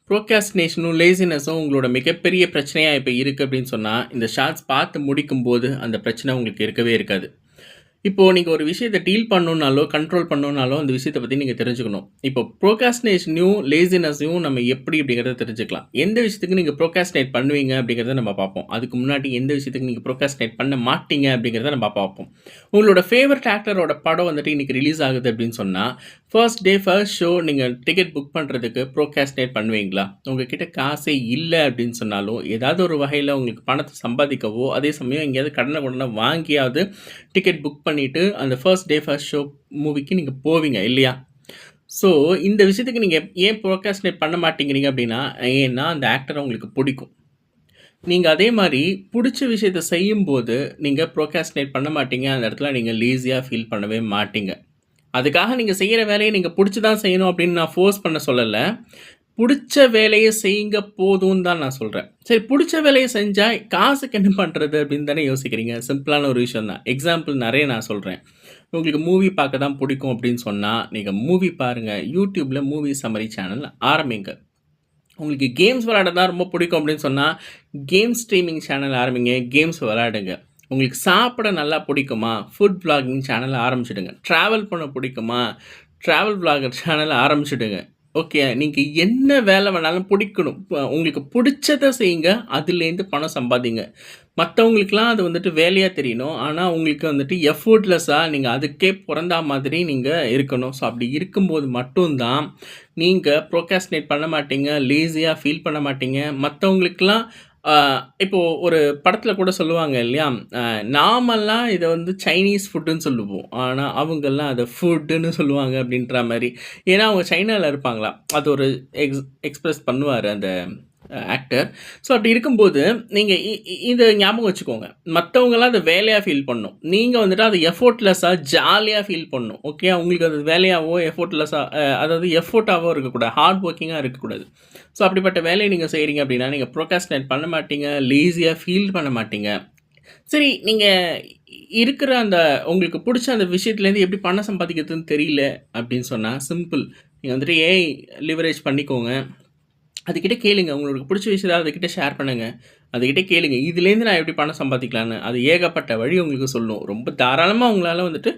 ப்ரோகாஸ்டினேஷனும், லேசினஸும் உங்களோட மிகப்பெரிய பிரச்சனையா இப்ப இருக்கு அப்படின்னு சொன்னா, இந்த ஷார்ட்ஸ் பார்த்து முடிக்கும்போது அந்த பிரச்சனை உங்களுக்கு இருக்கவே இருக்காது. இப்போ நீங்க ஒரு விஷயத்த டீல் பண்ணணும்னாலோ, கண்ட்ரோல் பண்ணணும்னாலோ, அந்த விஷயத்த பத்தி நீங்க தெரிஞ்சுக்கணும். இப்போ ப்ரோகாஸ்டினேஷனையும், லேசினஸையும் நம்ம எப்படி அப்படிங்கிறத தெரிஞ்சுக்கலாம். எந்த விஷயத்துக்கு நீங்க ப்ரோகாஸ்டினேட் பண்ணுவீங்க அப்படிங்கிறத நம்ம பார்ப்போம். அதுக்கு முன்னாடி எந்த விஷயத்துக்கு நீங்க ப்ரோகாஸ்டினேட் பண்ண மாட்டீங்க அப்படிங்கிறத நம்ம பார்ப்போம். உங்களோட ஃபேவரைட் ஆக்டரோட படம் வந்துட்டு இன்னைக்கு ரிலீஸ் ஆகுது அப்படின்னு சொன்னா, ஃபர்ஸ்ட் டே, ஃபர்ஸ்ட் ஷோ நீங்க டிக்கெட் புக் பண்றதுக்கு ப்ரோகாஸ்டினேட் பண்ணுவீங்களா? உங்ககிட்ட காசே இல்ல அப்படின்னு சொன்னாலும், ஏதாவது ஒரு வகையில உங்களுக்கு பணத்த சம்பாதிக்கவோ, அதே சமயம் எங்கேயாவது கடன உடன வாங்கியாவது டிக்கெட் புக் பண்ணிட்டு, அந்த ஃபர்ஸ்ட் டே, ஃபர்ஸ்ட் ஷோ மூவிக்கு நீங்க போவீங்க இல்லையா? ஸோ, இந்த விஷயத்துக்கு நீங்க ஏன் ப்ரோகாஸ்டினேட் பண்ண மாட்டேங்கிறீங்க அப்படின்னா, ஏன்னா அந்த ஆக்டர உங்களுக்கு புடிக்கும். நீங்க அதே மாரி புடிச்ச விஷயத்த செய்யும்போது, நீங்க ப்ரோகாஸ்டினேட் பண்ண மாட்டீங்க. அந்த இடத்துல நீங்க லேசியா ஃபீல் பண்ணவே மாட்டீங்க. அதுக்காக நீங்க செய்யற வேலைய நீங்க புடிச்சு தான் செய்யணும் அப்படின்னு நான் ஃபோர்ஸ் பண்ண சொல்லல. புடிச்ச வேலைய செய்யுங்க போதும்னு தான் நான் சொல்றேன். சரி புடிச்ச வேலைய செஞ்சா காசுக்கு என்ன பண்றது அப்படின்னு தானே யோசிக்கிறீங்க. சிம்பிளான ஒரு விஷயம் தான். எக்ஸாம்பிள் நெறைய நான் சொல்றேன். உங்களுக்கு மூவி பார்க்க தான் புடிக்கும் அப்படின்னு சொன்னா, நீங்க மூவி பாருங்க. YouTubeல மூவி சம்மரி சேனல் ஆரம்பிங்க. உங்களுக்கு கேம்ஸ் விளையாட தான் ரொம்ப பிடிக்கும் அப்படின்னு சொன்னா, கேம் ஸ்ட்ரீமிங் சேனல் ஆரம்பிங்க. கேம்ஸ் விளையாடுங்க. உங்களுக்கு சாப்பிட நல்லா பிடிக்குமா? ஃபுட் விளாகிங் சேனல் ஆரம்பிச்சுடுங்க. ட்ராவல் பண்ண பிடிக்குமா? ட்ராவல் விளாகர் சேனல் ஆரம்பிச்சுடுங்க. ஓகே. நீங்க என்ன வேலை வேணாலும் பிடிக்கணும். உங்களுக்கு பிடிச்சத செய்யுங்க. அதுலேருந்து பணம் சம்பாதிங்க. மத்தவங்களுக்கெல்லாம் அது வந்துட்டு வேலையா தெரியணும். ஆனா, உங்களுக்கு வந்துட்டு எஃபோர்ட்லெஸ்ஸா நீங்க அதுக்கே பொறந்தா மாதிரி நீங்க இருக்கணும். ஸோ, அப்படி இருக்கும்போது மட்டும் தான், நீங்க ப்ரோகாஸ்டினேட் பண்ண மாட்டீங்க. லேசியா ஃபீல் பண்ண மாட்டீங்க. மத்தவங்களுக்கெல்லாம் அ இப்போ ஒரு படத்துல கூட சொல்லுவாங்க இல்லையா? அ நாமெல்லாம் இத வந்து சைனீஸ் ஃபுட்டுன்னு சொல்லுவோம். ஆனா, அவங்கலாம் அத ஃபுட்டுன்னு சொல்லுவாங்க அப்படின்ற மாரி. ஏன்னா, அவங்க சைனால இருப்பாங்களாம். அது ஒரு எக்ஸ்பிரஸ் பண்ணுவாரு அந்த ஆக்டர். ஸோ அப்படி இருக்கும்போது, நீங்க இத ஞாபகம் வச்சுக்கோங்க. மத்தவங்கலாம் அத வேலையா ஃபீல் பண்ணணும். நீங்க வந்துட்டு அத எஃபோர்ட்லெஸ்ஸா ஜாலியா ஃபீல் பண்ணணும். ஓகே. உங்களுக்கு அது வேலையாவோ, எஃபோர்ட்லெஸ்ஸா அதாவது எஃபோர்ட்டாவோ இருக்கக்கூடாது. ஹார்ட் வொர்க்கிங்கா இருக்கக்கூடாது. ஸோ அப்படிப்பட்ட வேலைய நீங்க செய்றீங்க அப்படின்னா, நீங்க ப்ரோகாஸ்டினேட் பண்ண மாட்டீங்க. லேசியா ஃபீல் பண்ண மாட்டீங்க. சரி, நீங்க இருக்கிற அந்த உங்களுக்கு புடிச்ச அந்த விஷயத்துலேருந்து எப்படி பணம் சம்பாதிக்கிறதுன்னு தெரியல அப்படின்னு சொன்னா, சிம்பிள். நீங்க வந்துட்டு ஏஐ லிவரேஜ் பண்ணிக்கோங்க. அதுகிட்ட கேளுங்க. உங்களுக்கு புடிச்ச விஷயத்த அதுகிட்ட ஷேர் பண்ணுங்க. அதுகிட்ட கேளுங்க. இதுலேருந்து நான் எப்படி பணம் சம்பாதிக்கலான்னு. அது ஏகப்பட்ட வழி உங்களுக்கு சொல்லும். ரொம்ப தாராளமா உங்களால வந்துட்டு,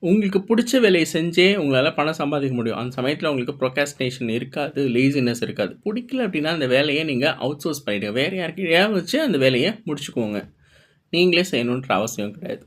உங்களுக்கு புடிச்ச வேலைய செஞ்சே உங்களால பணம் சம்பாதிக்க முடியும். அந்த சமயத்தில உங்களுக்கு ப்ரோகாஸ்டினேஷன் இருக்காது. லேசினஸ் இருக்காது. புடிக்கல அப்படின்னா அந்த வேலைய நீங்க அவுட்சோர்ஸ் பண்ணிடுங்க. வேற யார்கிட்டயாவது வச்சு அந்த வேலைய முடிச்சுக்கோங்க. நீங்களே செய்யணுன்ற அவசியம் கிடையாது.